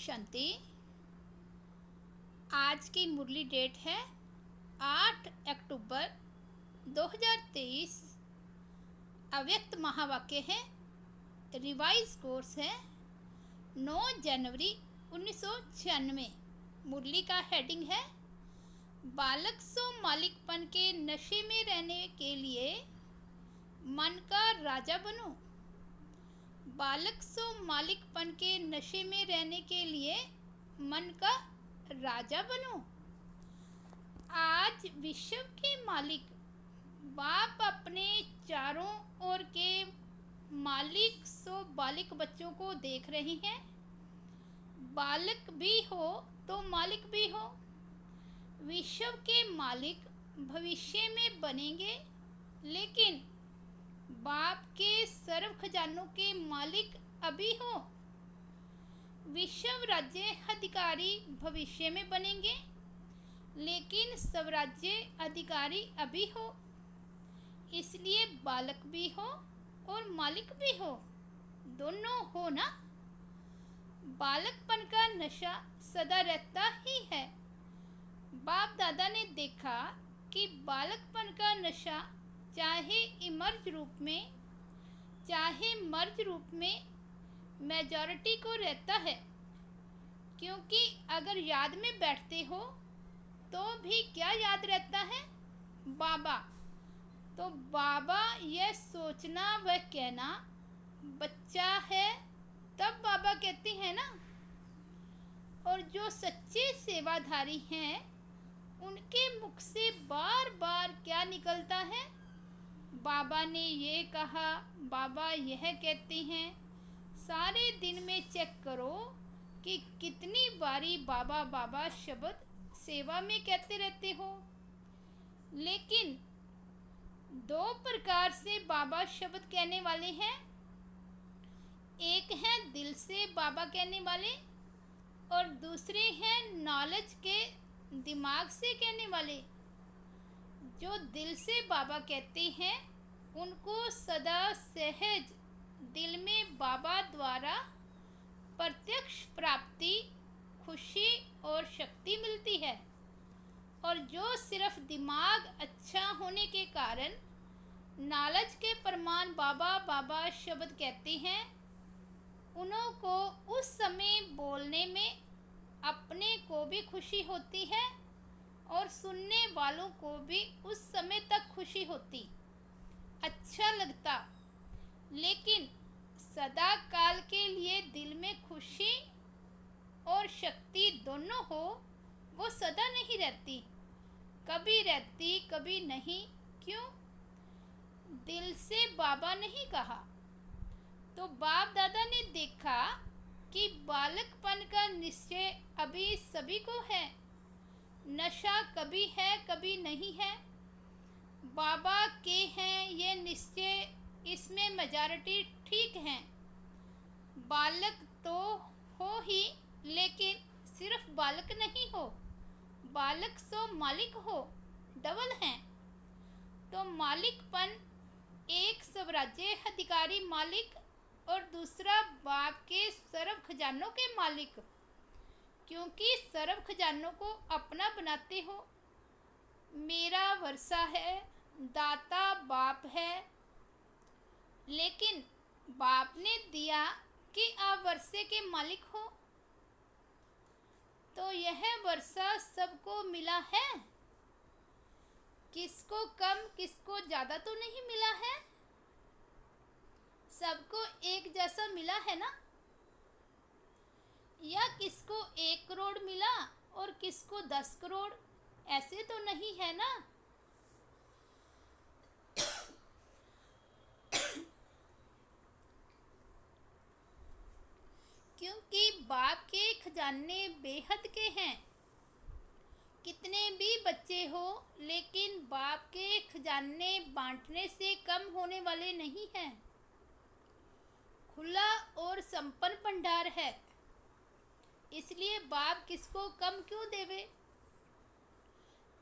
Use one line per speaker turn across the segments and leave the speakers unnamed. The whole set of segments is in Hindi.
शांति। आज की मुरली डेट है 8 अक्टूबर 2023। अव्यक्त महावाक्य है, रिवाइज कोर्स है 9 जनवरी 1996। मुरली का हेडिंग है, बालक सो मालिकपन के नशे में रहने के लिए मन का राजा बनो। बालक सो मालिकपन के नशे में रहने के लिए मन का राजा बनो। आज विश्व के मालिक बाप अपने चारों ओर के मालिक सो बालिक बच्चों को देख रहे हैं। बालक भी हो तो मालिक भी हो। विश्व के मालिक भविष्य में बनेंगे, लेकिन बाप के सर्व खजानों के मालिक अभी हो। विश्व राज्य अधिकारी भविष्य में बनेंगे, लेकिन स्वराज्य अधिकारी अभी हो। इसलिए बालक भी हो और मालिक भी हो, दोनों हो ना। बालकपन का नशा सदा रहता ही है। बाप दादा ने देखा कि बालकपन का नशा चाहे इमर्ज रूप में चाहे मर्ज रूप में मेजॉरिटी को रहता है, क्योंकि अगर याद में बैठते हो तो भी क्या याद रहता है? बाबा। तो बाबा यह सोचना व कहना बच्चा है, तब बाबा कहते हैं ना। और जो सच्चे सेवाधारी हैं उनके मुख से बार बार क्या निकलता है? बाबा ने ये कहा, बाबा यह कहते हैं। सारे दिन में चेक करो कि कितनी बारी बाबा बाबा शब्द सेवा में कहते रहते हो। लेकिन दो प्रकार से बाबा शब्द कहने वाले हैं। एक है दिल से बाबा कहने वाले, और दूसरे हैं नॉलेज के दिमाग से कहने वाले। जो दिल से बाबा कहते हैं उनको सदा सहज दिल में बाबा द्वारा प्रत्यक्ष प्राप्ति, खुशी और शक्ति मिलती है। और जो सिर्फ दिमाग अच्छा होने के कारण नॉलेज के प्रमाण बाबा बाबा शब्द कहते हैं, उन्हों को उस समय बोलने में अपने को भी खुशी होती है और सुनने वालों को भी उस समय तक खुशी होती, अच्छा लगता। लेकिन सदा काल के लिए दिल में खुशी और शक्ति दोनों हो, वो सदा नहीं रहती, कभी रहती कभी नहीं। क्यों? दिल से बाबा नहीं कहा। तो बाप दादा ने देखा कि बालकपन का निश्चय अभी सभी को है। नशा कभी है कभी नहीं है। बाबा के हैं ये निश्चय, इसमें मेजॉरिटी ठीक है। बालक तो हो ही, लेकिन सिर्फ बालक नहीं हो, बालक सो मालिक हो, डबल हैं। तो मालिकपन एक स्वराज्य अधिकारी मालिक और दूसरा बाप के सर्व खजानों के मालिक। क्योंकि सर्व खजानों को अपना बनाते हो। मेरा वर्षा है, दाता बाप है, लेकिन बाप ने दिया कि आप वर्षे के मालिक हो। तो यह वर्षा सबको मिला है, किसको कम किसको ज़्यादा तो नहीं मिला है, सबको एक जैसा मिला है ना। या किसको 1 करोड़ मिला और किसको 10 करोड़, ऐसे तो नहीं है ना। क्योंकि बाप के खजाने बेहद के हैं। कितने भी बच्चे हो, लेकिन बाप के खजाने बांटने से कम होने वाले नहीं हैं। खुला और संपन्न भंडार है, इसलिए बाप किसको कम क्यों देवे?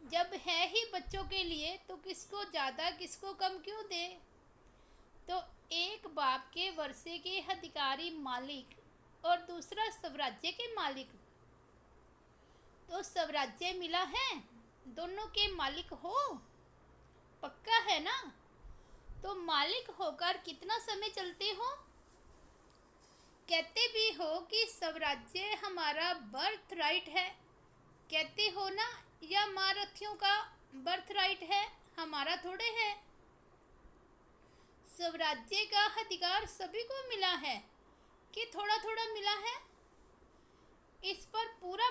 जब है ही बच्चों के लिए तो किसको ज़्यादा किसको कम क्यों दे? तो एक बाप के वर्षे के अधिकारी मालिक और दूसरा स्वराज्य के मालिक। तो स्वराज्य मिला है, दोनों के मालिक हो, पक्का है ना? तो मालिक होकर कितना समय चलते हो? कहते भी हो कि स्वराज्य हमारा बर्थ राइट है, कहते हो ना? या महारथियों का बर्थ राइट है, हमारा थोड़े है। स्वराज्य का अधिकार सभी को मिला है कि थोड़ा थोड़ा मिला है? इस पर पूरा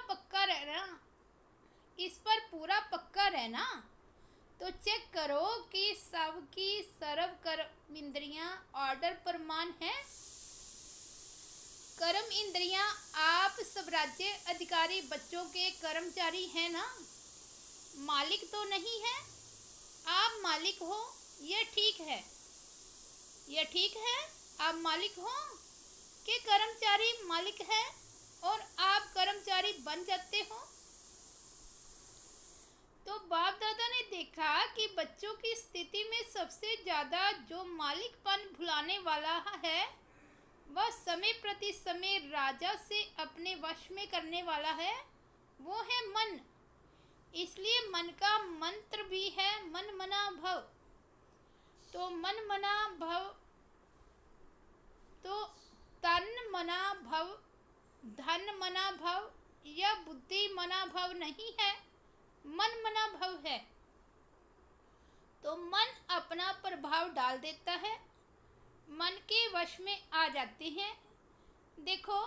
पक्का रहना। तो चेक करो कि सबकी सर्व कर्म इंद्रियां ऑर्डर प्रमाण है। कर्म इंद्रियां आप स्वराज्य अधिकारी बच्चों के कर्मचारी हैं ना, मालिक तो नहीं है। आप मालिक हो, ये ठीक है। आप मालिक हो कि कर्मचारी मालिक है और आप कर्मचारी बन जाते हो। तो बाप दादा ने देखा कि बच्चों की स्थिति में सबसे ज़्यादा जो मालिकपन भुलाने वाला है, वह समय प्रति समय राजा से अपने वश में करने वाला है, वो है मन। इसलिए मन का मंत्र भी है मन मना भव। तो मन मना भव, तो तन मना भव, धन मना भव या बुद्धि मना भव नहीं है, मन मना भव है। तो मन अपना प्रभाव डाल देता है, मन के वश में आ जाते हैं। देखो,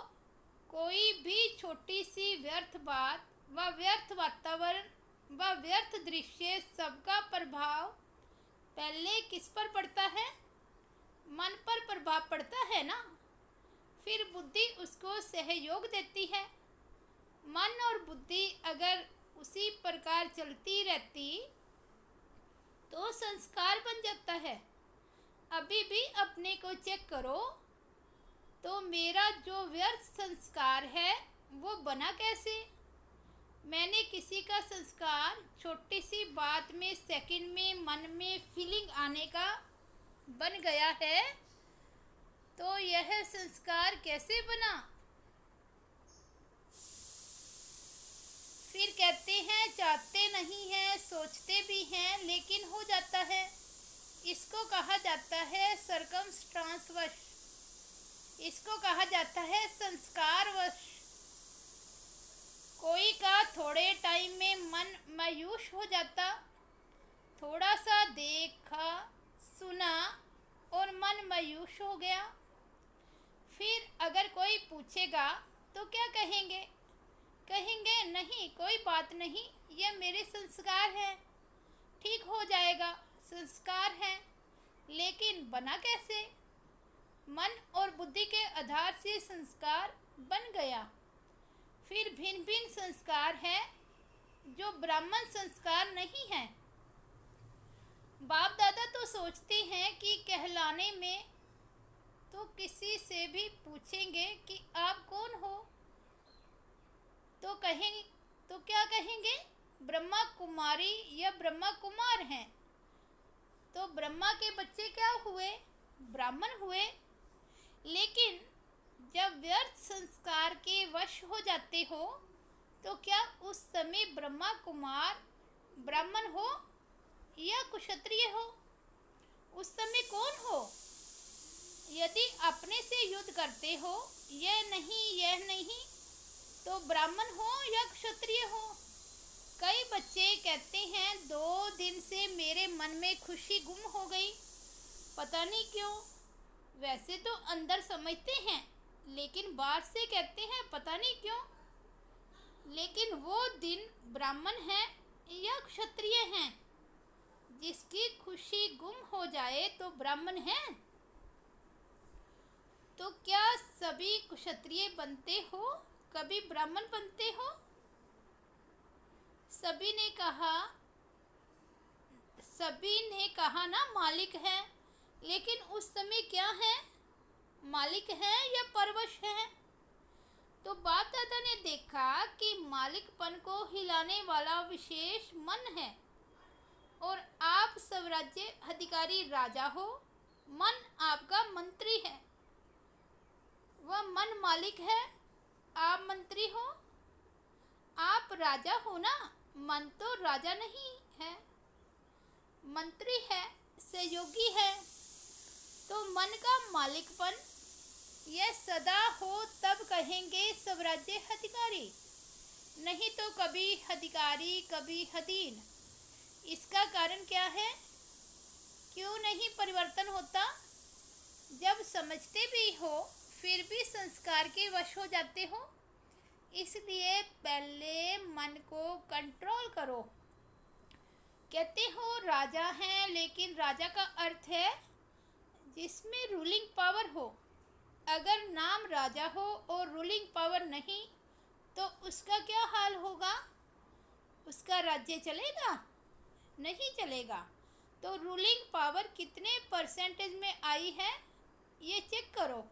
कोई भी छोटी सी व्यर्थ बात व व्यर्थ वातावरण व व्यर्थ दृश्य, सबका प्रभाव पहले किस पर पड़ता है? मन पर प्रभाव पड़ता है ना। फिर बुद्धि उसको सहयोग देती है। मन और बुद्धि अगर उसी प्रकार चलती रहती तो संस्कार बन जाता है। अभी भी अपने को चेक करो, तो मेरा जो व्यर्थ संस्कार है वो बना कैसे? मैंने किसी का संस्कार छोटी सी बात में सेकंड में मन में फीलिंग आने का बन गया है, तो यह संस्कार कैसे बना? फिर कहते हैं चाहते नहीं हैं, सोचते भी हैं, लेकिन हो जाता है। इसको कहा जाता है सरकमस्टांस वश, इसको कहा जाता है संस्कार वश। कोई का थोड़े टाइम में मन मायूस हो जाता, थोड़ा सा देखा सुना और मन मायूस हो गया। फिर अगर कोई पूछेगा तो क्या कहेंगे? कहेंगे नहीं, कोई बात नहीं, ये मेरे संस्कार हैं, ठीक हो जाएगा, संस्कार हैं। लेकिन बना कैसे? मन और बुद्धि के आधार से संस्कार बन गया। फिर भिन्न भिन्न संस्कार है जो ब्राह्मण संस्कार नहीं है। बाप दादा तो सोचते हैं कि कहलाने में तो किसी से भी पूछेंगे कि आप कौन हो, तो कहेंगे, तो क्या कहेंगे? ब्रह्मा कुमारी या ब्रह्मा कुमार हैं। तो ब्रह्मा के बच्चे क्या हुए? ब्राह्मण हुए। लेकिन जब व्यर्थ संस्कार के वश हो जाते हो, तो क्या उस समय ब्रह्मा कुमार ब्राह्मण हो या क्षत्रिय हो? उस समय कौन हो? यदि अपने से युद्ध करते हो, यह नहीं, तो ब्राह्मण हो या क्षत्रिय हो? कई बच्चे कहते हैं 2 दिन से मेरे मन में खुशी गुम हो गई, पता नहीं क्यों। वैसे तो अंदर समझते हैं, लेकिन बाहर से कहते हैं पता नहीं क्यों। लेकिन वो दिन ब्राह्मण है या क्षत्रिय हैं? जिसकी खुशी गुम हो जाए तो ब्राह्मण है। तो क्या सभी क्षत्रिय बनते हो, कभी ब्राह्मण बनते हो? सभी ने कहा ना मालिक है, लेकिन उस समय क्या है? मालिक है या परवश है? तो बाप दादा ने देखा कि मालिकपन को हिलाने वाला विशेष मन है और आप स्वराज्य अधिकारी राजा हो, मन आपका मंत्री है। वह मन मालिक है, आप मंत्री हो। आप राजा हो ना, मन तो राजा नहीं है, मंत्री है, सहयोगी है। तो मन का मालिकपन यह सदा हो तब कहेंगे स्वराज्य अधिकारी, नहीं तो कभी अधिकारी कभी अधीन। इसका कारण क्या है? क्यों नहीं परिवर्तन होता? जब समझते भी हो फिर भी संस्कार के वश हो जाते हो। इसलिए पहले मन को कंट्रोल करो। कहते हो राजा हैं, लेकिन राजा का अर्थ है जिसमें रूलिंग पावर हो। अगर नाम राजा हो और रूलिंग पावर नहीं तो उसका क्या हाल होगा? उसका राज्य चलेगा? नहीं चलेगा। तो रूलिंग पावर कितने परसेंटेज में आई है ये चेक करो।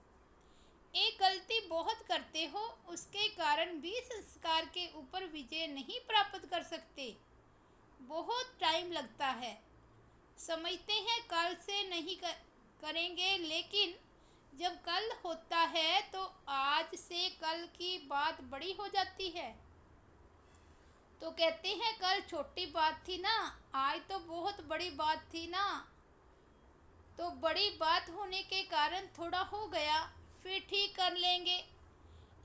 एक गलती बहुत करते हो, उसके कारण भी संस्कार के ऊपर विजय नहीं प्राप्त कर सकते। बहुत टाइम लगता है। समझते हैं कल से नहीं करेंगे, लेकिन जब कल होता है तो आज से कल की बात बड़ी हो जाती है। तो कहते हैं कल छोटी बात थी ना, आज तो बहुत बड़ी बात थी ना। तो बड़ी बात होने के कारण थोड़ा हो गया, फिर ठीक कर लेंगे।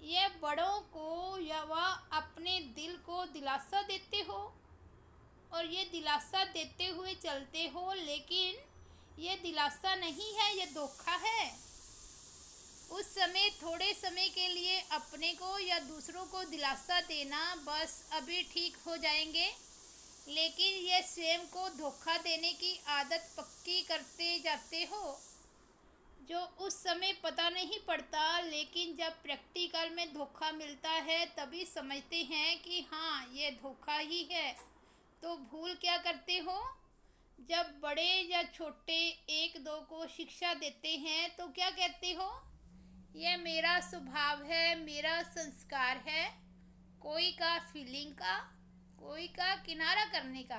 ये बड़ों को या वह अपने दिल को दिलासा देते हो और ये दिलासा देते हुए चलते हो, लेकिन ये दिलासा नहीं है, ये धोखा है। उस समय थोड़े समय के लिए अपने को या दूसरों को दिलासा देना बस अभी ठीक हो जाएंगे, लेकिन ये स्वयं को धोखा देने की आदत पक्की करते जाते हो, जो उस समय पता नहीं पड़ता, लेकिन जब प्रैक्टिकल में धोखा मिलता है तभी समझते हैं कि हाँ ये धोखा ही है। तो भूल क्या करते हो? जब बड़े या छोटे एक दो को शिक्षा देते हैं तो क्या कहते हो? ये मेरा स्वभाव है, मेरा संस्कार है। कोई का फीलिंग का, कोई का किनारा करने का,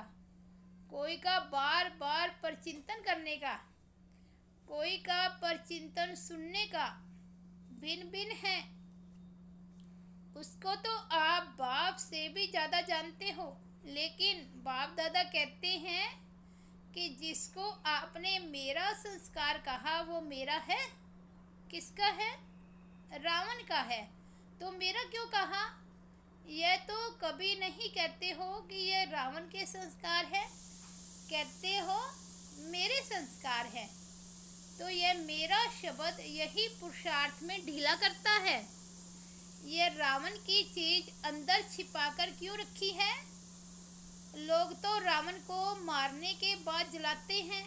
कोई का बार बार परचिंतन करने का, कोई का परचिंतन सुनने का भिन्न भिन्न है। उसको तो आप बाप से भी ज़्यादा जानते हो, लेकिन बाप दादा कहते हैं कि जिसको आपने मेरा संस्कार कहा वो मेरा है। किसका है? रावण का है। तो मेरा क्यों कहा? यह तो कभी नहीं कहते हो कि यह रावण के संस्कार है, कहते हो मेरे संस्कार है। तो यह मेरा शब्द यही पुरुषार्थ में ढीला करता है। यह रावण की चीज अंदर छिपाकर क्यों रखी है? लोग तो रावण को मारने के बाद जलाते हैं,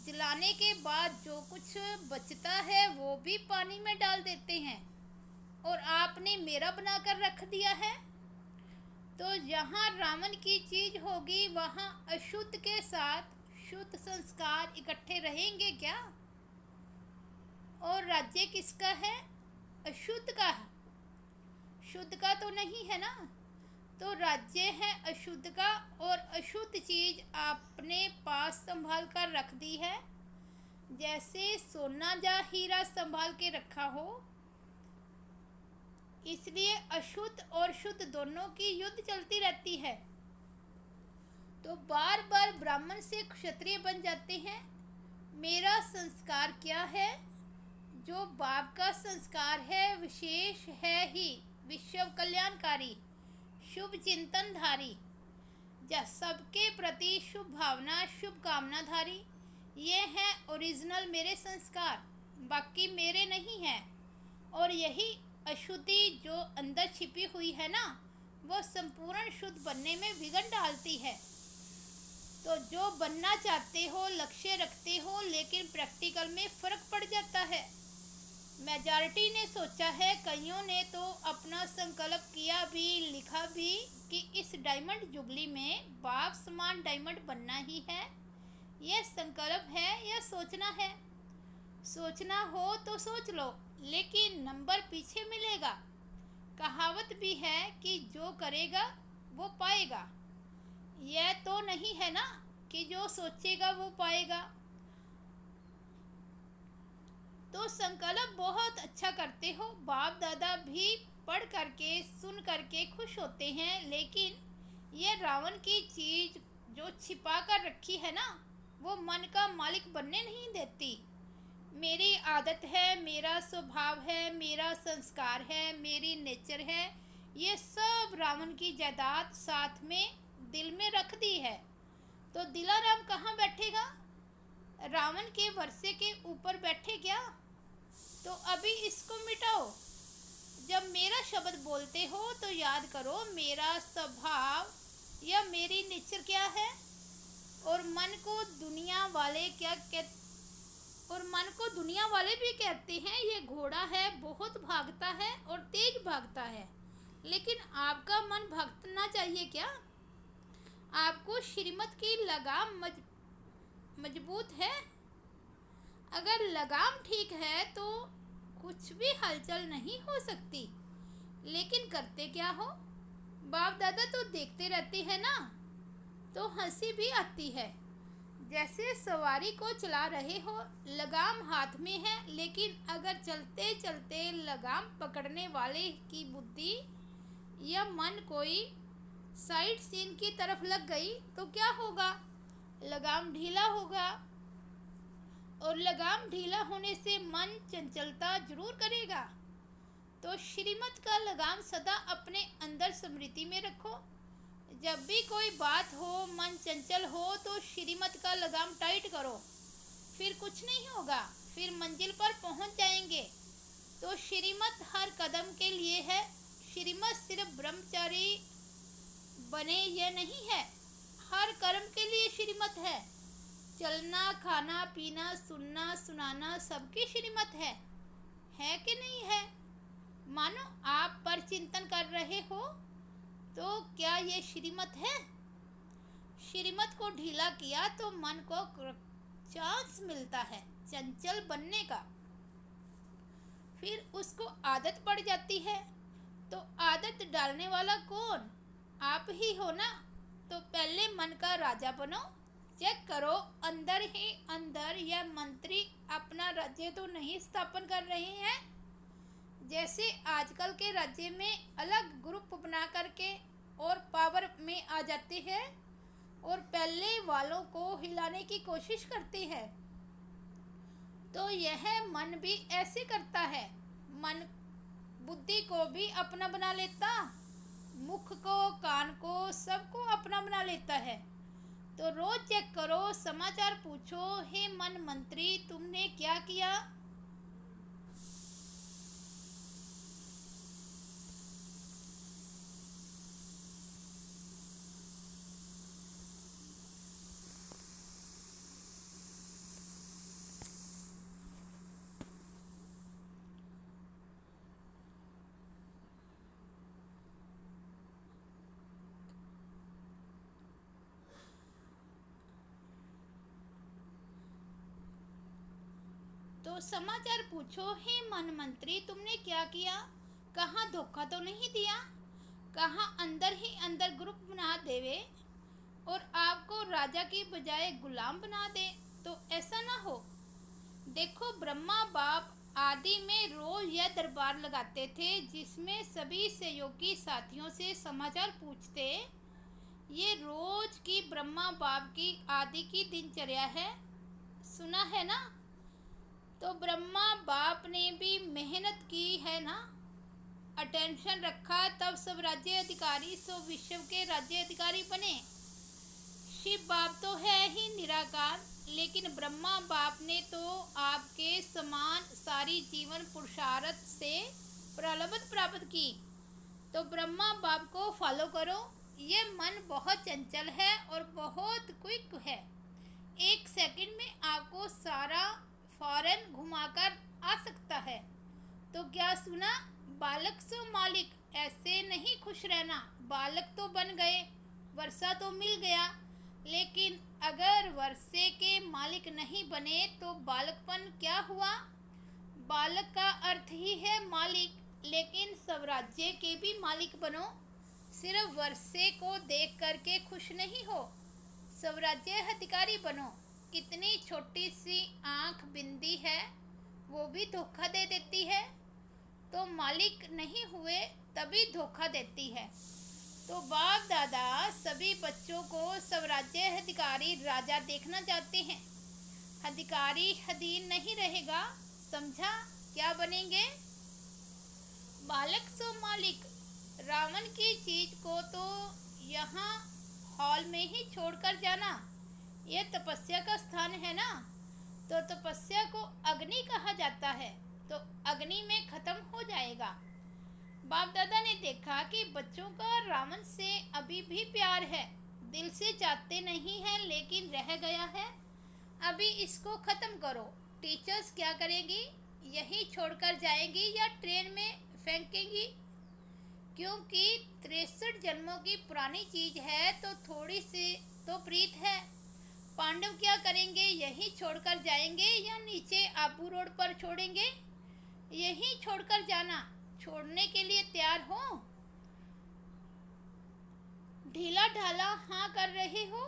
जलाने के बाद जो कुछ बचता है वो भी पानी में डाल देते हैं, और आपने मेरा बनाकर रख दिया है। तो जहाँ रावण की चीज होगी वहाँ अशुद्ध के साथ शुद्ध संस्कार इकट्ठे रहेंगे क्या? और राज्य किसका है? अशुद्ध का। शुद्ध का तो नहीं है ना। तो राज्य है अशुद्ध का, और अशुद्ध चीज आपने पास संभाल कर रख दी है, जैसे सोना या हीरा संभाल के रखा हो। इसलिए अशुद्ध और शुद्ध दोनों की युद्ध चलती रहती है। तो बार बार ब्राह्मण से क्षत्रिय बन जाते हैं। मेरा संस्कार क्या है? जो बाप का संस्कार है विशेष है ही, विश्व कल्याणकारी, शुभ चिंतनधारी, सबके प्रति शुभ भावना, शुभ कामनाधारी। ये है ओरिजिनल मेरे संस्कार, बाकी मेरे नहीं है। और यही अशुद्धि जो अंदर छिपी हुई है ना, वो संपूर्ण शुद्ध बनने में विघ्न डालती है। तो जो बनना चाहते हो, लक्ष्य रखते हो, लेकिन प्रैक्टिकल में फर्क पड़ जाता है। मेजॉरिटी ने सोचा है, कईयों ने तो अपना संकल्प किया भी, लिखा भी कि इस डायमंड जुबली में बाप समान डायमंड बनना ही है। यह संकल्प है या सोचना है? सोचना हो तो सोच लो, लेकिन नंबर पीछे मिलेगा। कहावत भी है कि जो करेगा वो पाएगा। यह तो नहीं है ना कि जो सोचेगा वो पाएगा। तो संकल्प बहुत अच्छा करते हो, बाप दादा भी पढ़ करके सुन करके खुश होते हैं, लेकिन ये रावण की चीज जो छिपा कर रखी है ना, वो मन का मालिक बनने नहीं देती। मेरी आदत है, मेरा स्वभाव है, मेरा संस्कार है, मेरी नेचर है, ये सब रावण की जायदाद साथ में दिल में रख दी है। तो दिलाराम कहाँ बैठेगा? रावण के वर्षे के ऊपर बैठे क्या? तो अभी इसको मिटाओ। जब मेरा शब्द बोलते हो तो याद करो मेरा स्वभाव या मेरी नेचर क्या है। और मन को दुनिया वाले क्या कहते, और मन को दुनिया वाले भी कहते हैं ये घोड़ा है, बहुत भागता है और तेज भागता है। लेकिन आपका मन भागना चाहिए क्या? आपको श्रीमत की लगाम मजबूत है? अगर लगाम ठीक है तो कुछ भी हलचल नहीं हो सकती। लेकिन करते क्या हो? बाप दादा तो देखते रहते हैं ना, तो हंसी भी आती है। जैसे सवारी को चला रहे हो, लगाम हाथ में है, लेकिन अगर चलते चलते लगाम पकड़ने वाले की बुद्धि या मन कोई साइड सीन की तरफ लग गई तो क्या होगा? लगाम ढीला होगा, और लगाम ढीला होने से मन चंचलता जरूर करेगा। तो श्रीमत का लगाम सदा अपने अंदर स्मृति में रखो। जब भी कोई बात हो, मन चंचल हो, तो श्रीमत का लगाम टाइट करो, फिर कुछ नहीं होगा, फिर मंजिल पर पहुंच जाएंगे। तो श्रीमत हर कदम के लिए है। श्रीमत सिर्फ ब्रह्मचारी बने यह नहीं है, हर कर्म के लिए श्रीमत है। चलना, खाना, पीना, सुनना, सुनाना सबकी श्रीमत है कि नहीं है? मानो आप पर चिंतन कर रहे हो, तो क्या ये श्रीमत है? श्रीमत को ढीला किया तो मन को चांस मिलता है चंचल बनने का, फिर उसको आदत पड़ जाती है। तो आदत डालने वाला कौन? आप ही हो ना। तो पहले मन का राजा बनो। चेक करो अंदर ही अंदर यह मंत्री अपना राज्य तो नहीं स्थापन कर रहे हैं। जैसे आजकल के राज्य में अलग ग्रुप बना करके और पावर में आ जाते हैं और पहले वालों को हिलाने की कोशिश करते हैं। तो यह मन भी ऐसे करता है। मन बुद्धि को भी अपना बना लेता, मुख को, कान को, सबको अपना बना लेता है। तो रोज चेक करो, समाचार पूछो, हे मन मंत्री तुमने क्या किया? तो समाचार पूछो, हे मन मंत्री तुमने क्या किया? कहाँ धोखा तो नहीं दिया? कहाँ अंदर ही अंदर ग्रुप बना देवे और आपको राजा की बजाय गुलाम बना दे? तो ऐसा ना हो। देखो ब्रह्मा बाप आदि में रोज यह दरबार लगाते थे जिसमें सभी सहयोगी साथियों से समाचार पूछते। ये रोज की ब्रह्मा बाप की आदि की दिनचर्या है, सुना है ना? तो ब्रह्मा बाप ने भी मेहनत की है ना, अटेंशन रखा, तब सब राज्य अधिकारी सब विश्व के राज्य अधिकारी बने। शिव बाप तो है ही निराकार, लेकिन ब्रह्मा बाप ने तो आपके समान सारी जीवन पुरुषार्थ से प्रलब्ध प्राप्त की। तो ब्रह्मा बाप को फॉलो करो। ये मन बहुत चंचल है और बहुत क्विक है, एक सेकंड में आपको सारा फॉरेन घुमाकर आ सकता है। तो क्या सुना? बालक सो मालिक, ऐसे नहीं खुश रहना। बालक तो बन गए, वर्षा तो मिल गया, लेकिन अगर वर्षे के मालिक नहीं बने तो बालकपन क्या हुआ? बालक का अर्थ ही है मालिक, लेकिन स्वराज्य के भी मालिक बनो। सिर्फ वर्षे को देख करके खुश नहीं हो, स्वराज्य अधिकारी बनो। कितनी छोटी सी आंख बिंदी है, वो भी धोखा दे देती है, तो मालिक नहीं हुए तभी धोखा देती है। तो बाप दादा सभी बच्चों को स्वराज्य अधिकारी राजा देखना चाहते हैं। अधिकारी अधीन नहीं रहेगा, समझा? क्या बनेंगे? बालक सो मालिक। रावण की चीज को तो यहाँ हॉल में ही छोड़कर जाना। यह तपस्या का स्थान है ना, तो तपस्या को अग्नि कहा जाता है, तो अग्नि में खत्म हो जाएगा। बाप दादा ने देखा कि बच्चों का रावण से अभी भी प्यार है, दिल से चाहते नहीं हैं, लेकिन रह गया है। अभी इसको खत्म करो। टीचर्स क्या करेगी? यही छोड़कर जाएंगी या ट्रेन में फेंकेंगी? क्योंकि 63 जन्मों की पुरानी चीज है, तो थोड़ी सी तो प्रीत है। पांडव क्या करेंगे? यही छोड़कर जाएंगे या नीचे आबू रोड पर छोड़ेंगे? यही छोड़कर जाना। छोड़ने के लिए तैयार हो? ढीला ढाला हाँ कर रहे हो?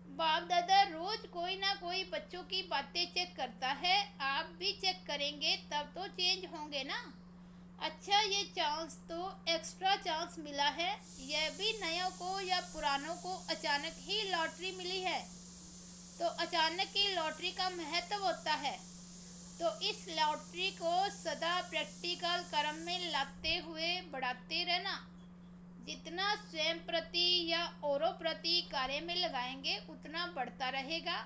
बाप दादा रोज कोई ना कोई बच्चों की बातें चेक करता है, आप भी चेक करेंगे तब तो चेंज होंगे ना। अच्छा, ये चांस तो एक्स्ट्रा चांस मिला है। यह भी नयों को या पुरानों को अचानक ही लॉटरी मिली है, तो अचानक की लॉटरी का महत्व होता है। तो इस लॉटरी को सदा प्रैक्टिकल कर्म में लाते हुए बढ़ाते रहना। जितना स्वयं प्रति या औरों प्रति कार्य में लगाएंगे उतना बढ़ता रहेगा।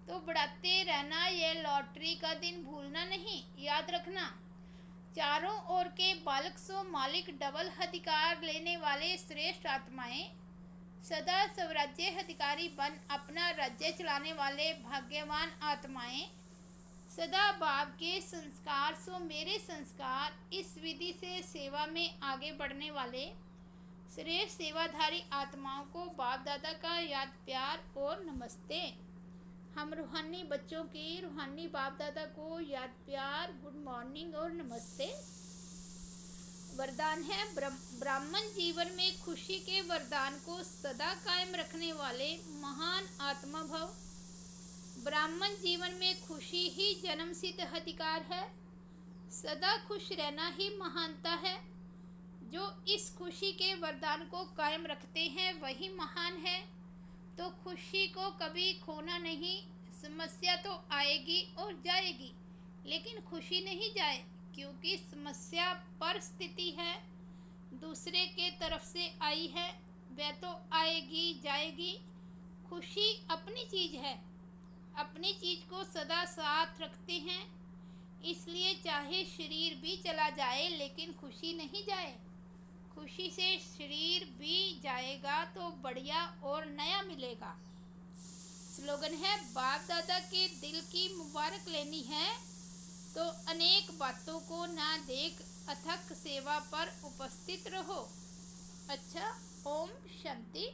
तो बढ़ाते रहना। यह लॉटरी का दिन भूलना नहीं, याद रखना। चारों ओर के बालक सो मालिक डबल अधिकार लेने वाले श्रेष्ठ आत्माएं, सदा स्वराज्य अधिकारी बन अपना राज्य चलाने वाले भाग्यवान आत्माएं, सदा बाप के संस्कार सो मेरे संस्कार, इस विधि से सेवा में आगे बढ़ने वाले श्रेष्ठ सेवाधारी आत्माओं को बाप दादा का याद प्यार और नमस्ते। हम रूहानी बच्चों की रूहानी बाप दादा को याद प्यार, गुड मॉर्निंग और नमस्ते। वरदान है ब्राह्मण जीवन में खुशी के वरदान को सदा कायम रखने वाले महान आत्मा भव। ब्राह्मण जीवन में खुशी ही जन्म सिद्ध अधिकार है। सदा खुश रहना ही महानता है। जो इस खुशी के वरदान को कायम रखते हैं वही महान है। तो खुशी को कभी खोना नहीं। समस्या तो आएगी और जाएगी, लेकिन खुशी नहीं जाए, क्योंकि समस्या परिस्थिति है, दूसरे के तरफ से आई है, वह तो आएगी जाएगी। खुशी अपनी चीज है, अपनी चीज को सदा साथ रखते हैं। इसलिए चाहे शरीर भी चला जाए लेकिन खुशी नहीं जाए। खुशी से शरीर भी जाएगा तो बढ़िया और नया मिलेगा। स्लोगन है बाप दादा के दिल की मुबारक लेनी है, तो अनेक बातों को ना देख अथक सेवा पर उपस्थित रहो। अच्छा, ओम शांति।